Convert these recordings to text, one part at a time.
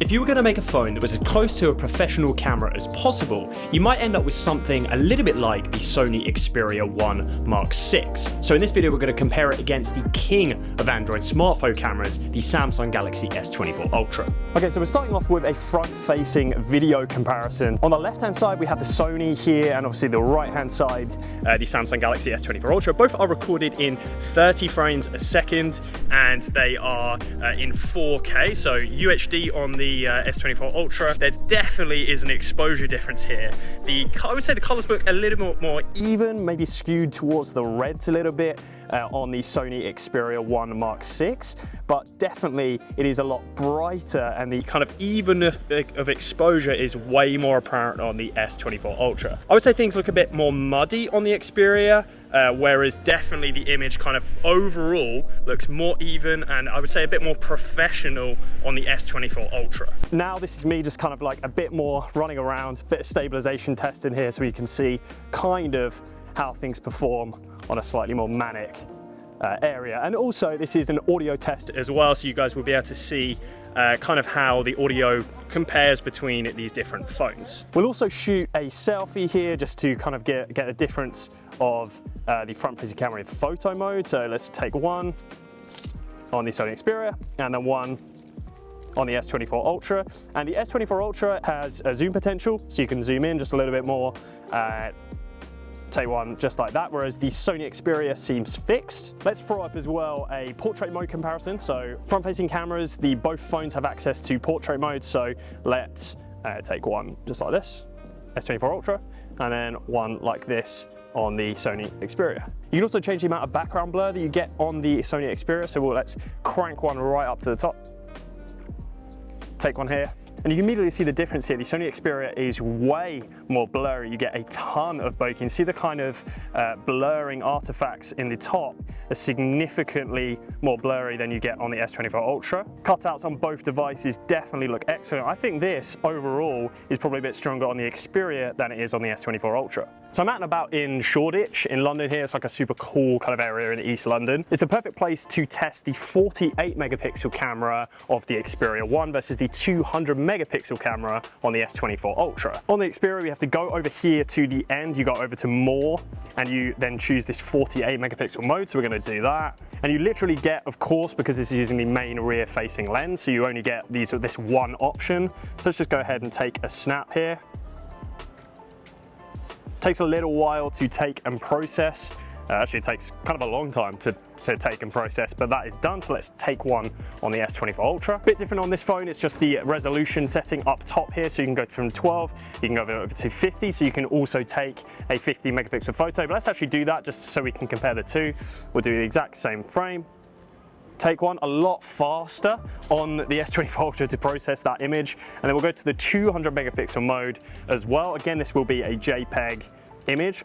If you were going to make a phone that was as close to a professional camera as possible, you might end up with something a little bit like the Sony Xperia 1 Mark VI. So in this video we're going to compare it against the king of Android smartphone cameras, the Samsung Galaxy S24 Ultra. Okay, so we're starting off with a front-facing video comparison. On the left-hand side we have the Sony here, and obviously the right-hand side the Samsung Galaxy S24 Ultra. Both are recorded in 30 frames a second, and they are in 4K, so UHD on the S24 Ultra. There definitely is an exposure difference here. I would say the colors look a little bit more even, maybe skewed towards the reds a little bit on the Sony Xperia 1 Mark VI, but definitely it is a lot brighter, and the kind of evenness of exposure is way more apparent on the S24 Ultra. I would say things look a bit more muddy on the Xperia, whereas definitely the image kind of overall looks more even, and I would say a bit more professional on the S24 Ultra. Now this is me just kind of like a bit more running around, a bit of stabilization testing here so you can see kind of how things perform on a slightly more manic area. And also this is an audio test as well, so you guys will be able to see kind of how the audio compares between these different phones. We'll also shoot a selfie here just to kind of get a difference of the front-facing camera in photo mode. So let's take one on the Sony Xperia and then one on the S24 Ultra. And the S24 Ultra has a zoom potential, so you can zoom in just a little bit more, take one just like that, whereas the Sony Xperia seems fixed. Let's throw up as well a portrait mode comparison. So front-facing cameras, both phones have access to portrait mode, so let's take one just like this, S24 Ultra, and then one like this on the Sony Xperia. You can also change the amount of background blur that you get on the Sony Xperia, so let's crank one right up to the top, take one here, and you can immediately see the difference here. The Sony Xperia is way more blurry. You get a ton of bokeh. You can see the kind of blurring artifacts in the top are significantly more blurry than you get on the S24 Ultra. Cutouts on both devices definitely look excellent. I think this overall is probably a bit stronger on the Xperia than it is on the S24 Ultra. So I'm out and about in Shoreditch in London here. It's like a super cool kind of area in East London. It's a perfect place to test the 48 megapixel camera of the Xperia 1 versus the 200 megapixel camera on the S24 Ultra. On the Xperia, we have to go over here to the end. You go over to more, and you then choose this 48 megapixel mode. So we're going to do that. And you literally get, of course, because this is using the main rear facing lens, so you only get this one option. So let's just go ahead and take a snap here. Takes a little while to take and process. Actually, it takes kind of a long time to take and process, but that is done. So let's take one on the S24 Ultra. A bit different on this phone, it's just the resolution setting up top here. So you can go from 12, you can go over to 50, so you can also take a 50 megapixel photo. But let's actually do that just so we can compare the two. We'll do the exact same frame. Take one, a lot faster on the S24 Ultra to process that image, and then we'll go to the 200 megapixel mode as well. Again, this will be a JPEG image.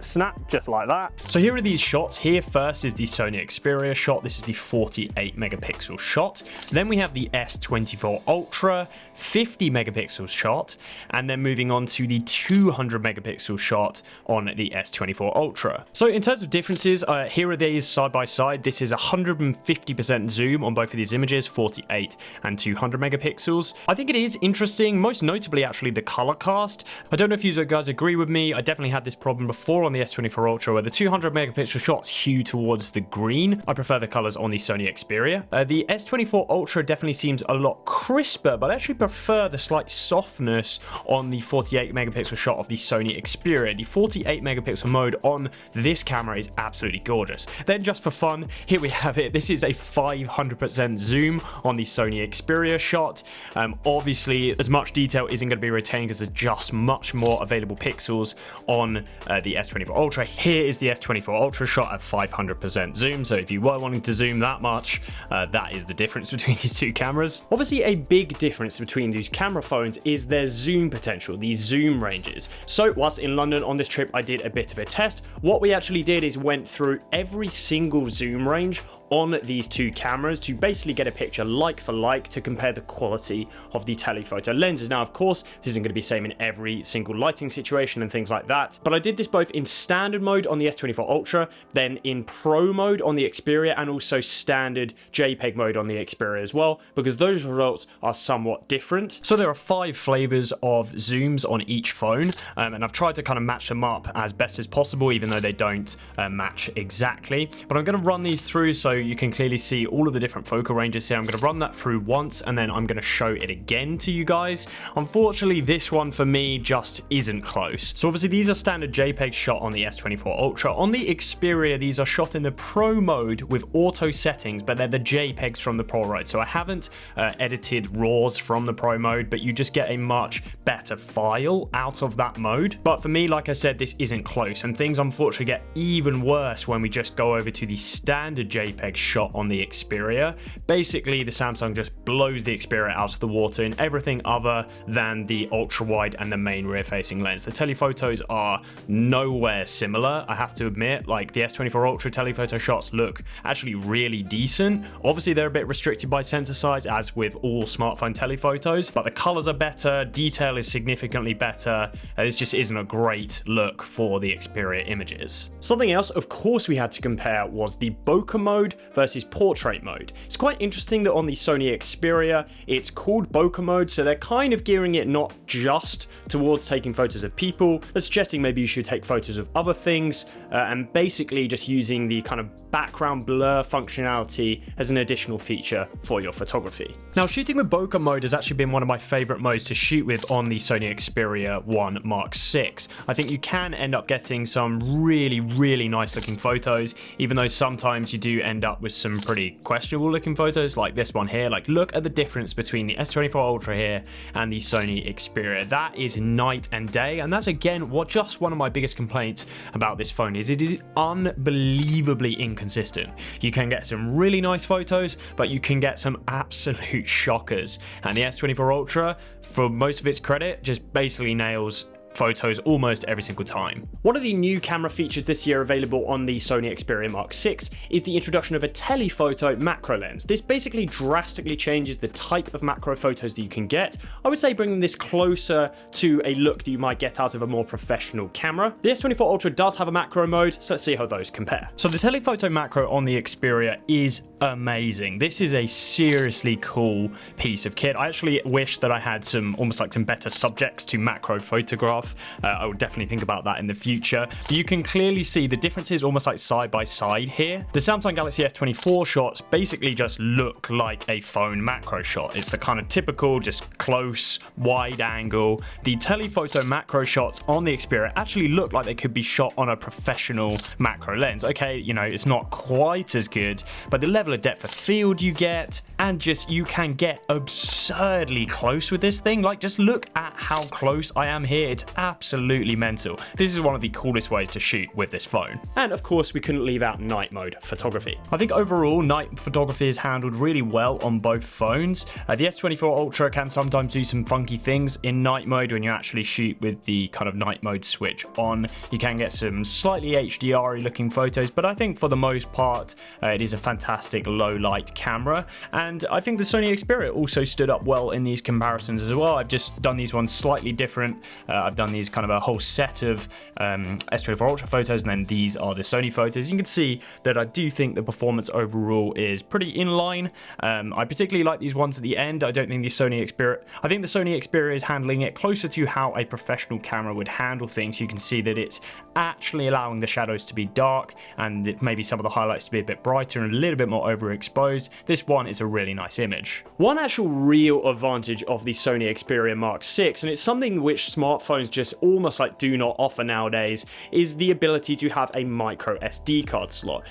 Snap just like that. So here are these shots. Here first is the Sony Xperia shot. This is the 48 megapixel shot. Then we have the S24 Ultra 50 megapixel shot, and then moving on to the 200 megapixel shot on the S24 Ultra. So in terms of differences, here are these side by side. This is 150% zoom on both of these images, 48 and 200 megapixels. I think it is interesting, most notably actually the color cast. I don't know if you guys agree with me. I definitely had this problem before on the S24 Ultra, where the 200 megapixel shots hew towards the green. I prefer the colors on the Sony Xperia. The S24 Ultra definitely seems a lot crisper, but I actually prefer the slight softness on the 48 megapixel shot of the Sony Xperia. The 48 megapixel mode on this camera is absolutely gorgeous. Then just for fun, here we have it. This is a 500% zoom on the Sony Xperia shot. Obviously, as much detail isn't going to be retained because there's just much more available pixels on the S24 Ultra. Here is the S24 Ultra shot at 500% zoom, so if you were wanting to zoom that much, that is the difference between these two cameras. Obviously, a big difference between these camera phones is their zoom potential, these zoom ranges. So whilst in London on this trip, I did a bit of a test. What we actually did is went through every single zoom range on these two cameras to basically get a picture like for like to compare the quality of the telephoto lenses. Now, of course, this isn't going to be the same in every single lighting situation and things like that, but I did this both in standard mode on the S24 Ultra, then in Pro mode on the Xperia, and also standard JPEG mode on the Xperia as well, because those results are somewhat different. So there are 5 flavors of zooms on each phone, and I've tried to kind of match them up as best as possible, even though they don't match exactly. But I'm going to run these through so you can clearly see all of the different focal ranges here. I'm going to run that through once, and then I'm going to show it again to you guys. Unfortunately, this one for me just isn't close. So obviously these are standard JPEG shot on the S24 Ultra. On the Xperia, these are shot in the Pro mode with auto settings, but they're the JPEGs from the Pro mode. So I haven't edited RAWs from the Pro mode, but you just get a much better file out of that mode. But for me, like I said, this isn't close, and things unfortunately get even worse when we just go over to the standard JPEG shot on the Xperia. Basically, the Samsung just blows the Xperia out of the water in everything other than the ultra wide and the main rear facing lens. The telephotos are nowhere similar, I have to admit. Like, the S24 Ultra telephoto shots look actually really decent. Obviously they're a bit restricted by sensor size, as with all smartphone telephotos, but the colors are better, detail is significantly better. This just isn't a great look for the Xperia images. Something else, of course, we had to compare was the bokeh mode versus portrait mode. It's quite interesting that on the Sony Xperia it's called bokeh mode, so they're kind of gearing it not just towards taking photos of people, they're suggesting maybe you should take photos of other things, and basically just using the kind of background blur functionality as an additional feature for your photography. Now, shooting with bokeh mode has actually been one of my favorite modes to shoot with on the Sony Xperia 1 Mark VI. I think you can end up getting some really nice looking photos, even though sometimes you do end up with some pretty questionable looking photos like this one here. Like, look at the difference between the S24 Ultra here and the Sony Xperia. That is night and day, and that's again what just one of my biggest complaints about this phone is. It is unbelievably inconsistent. You can get some really nice photos, but you can get some absolute shockers, and the S24 Ultra, for most of its credit, just basically nails photos almost every single time. One of the new camera features this year available on the Sony Xperia Mark VI is the introduction of a telephoto macro lens. This basically drastically changes the type of macro photos that you can get. I would say bringing this closer to a look that you might get out of a more professional camera. The S24 Ultra does have a macro mode, so let's see how those compare. So the telephoto macro on the Xperia is amazing. This is a seriously cool piece of kit. I actually wish that I had some better subjects to macro photograph. I would definitely think about that in the future. But you can clearly see the differences almost like side by side here. The Samsung Galaxy S24 shots basically just look like a phone macro shot. It's the kind of typical, just close, wide angle. The telephoto macro shots on the Xperia actually look like they could be shot on a professional macro lens. Okay, you know, it's not quite as good, but the level of depth of field you get, and just you can get absurdly close with this thing. Like, just look at how close I am here. It's absolutely mental. This is one of the coolest ways to shoot with this phone. And of course, we couldn't leave out night mode photography. I think overall, night photography is handled really well on both phones. The S24 Ultra can sometimes do some funky things in night mode when you actually shoot with the kind of night mode switch on. You can get some slightly HDR-y looking photos, but I think for the most part, it is a fantastic low light camera. And I think the Sony Xperia also stood up well in these comparisons as well. I've just done these ones slightly different. I've done these kind of a whole set of S24 Ultra photos, and then these are the Sony photos. You can see that I do think the performance overall is pretty in line. I particularly like these ones at the end. I don't think the Sony Xperia, I think the Sony Xperia is handling it closer to how a professional camera would handle things. You can see that it's actually allowing the shadows to be dark and maybe some of the highlights to be a bit brighter and a little bit more overexposed. This one is a really nice image. One actual real advantage of the Sony Xperia Mark VI, and it's something which smartphones just almost like do not offer nowadays, is the ability to have a micro SD card slot.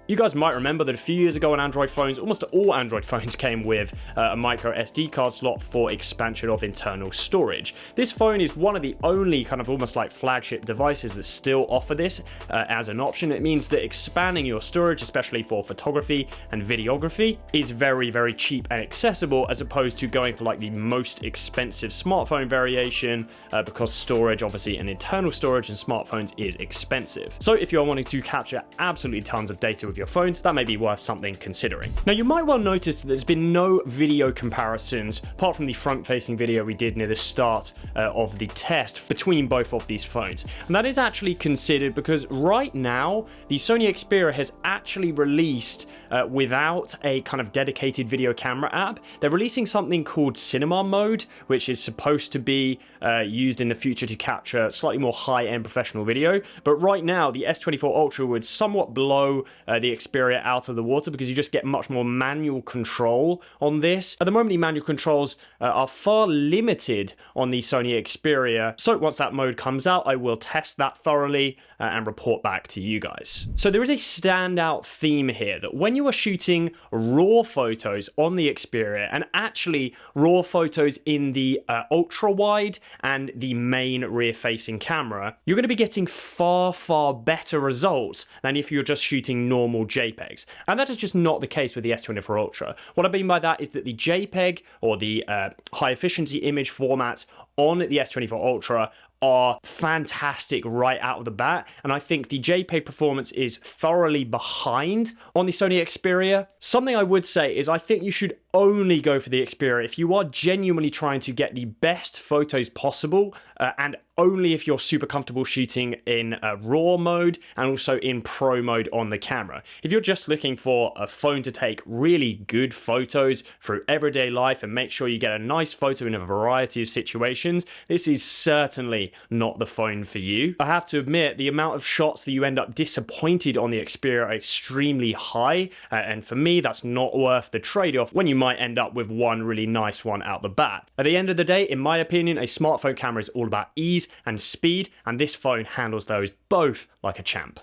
You guys might remember that a few years ago on Android phones, almost all Android phones came with a micro SD card slot for expansion of internal storage. This phone is one of the only kind of almost like flagship devices that still offer this as an option. It means that expanding your storage, especially for photography and videography, is very cheap and accessible, as opposed to going for like the most expensive smartphone variation, because storage, obviously, and internal storage in smartphones is expensive. So if you're wanting to capture absolutely tons of data with with your phones, that may be worth something considering. Now, you might well notice that there's been no video comparisons, apart from the front-facing video we did near the start of the test, between both of these phones. And that is actually considered because right now, the Sony Xperia has actually released, without a kind of dedicated video camera app, they're releasing something called cinema mode, which is supposed to be used in the future to capture slightly more high-end professional video. But right now, the S24 Ultra would somewhat blow the Xperia out of the water because you just get much more manual control on this. At the moment, the manual controls are far limited on the Sony Xperia. So once that mode comes out, I will test that thoroughly and report back to you guys. So there is a standout theme here that when you are shooting raw photos on the Xperia, and actually raw photos in the ultra wide and the main rear facing camera, you're going to be getting far better results than if you're just shooting normal JPEGs. And that is just not the case with the S24 Ultra. What I mean by that is that the JPEG, or the high efficiency image formats on the S24 Ultra, are fantastic right out of the bat, and I think the JPEG performance is thoroughly behind on the Sony Xperia. Something I would say is I think you should only go for the Xperia if you are genuinely trying to get the best photos possible, and only if you're super comfortable shooting in RAW mode and also in Pro mode on the camera. If you're just looking for a phone to take really good photos through everyday life and make sure you get a nice photo in a variety of situations, this is certainly not the phone for you. I have to admit, the amount of shots that you end up disappointed on the Xperia are extremely high, and for me, that's not worth the trade-off when you might end up with one really nice one out the bat. At the end of the day, in my opinion, a smartphone camera is all about ease and speed, and this phone handles those both like a champ.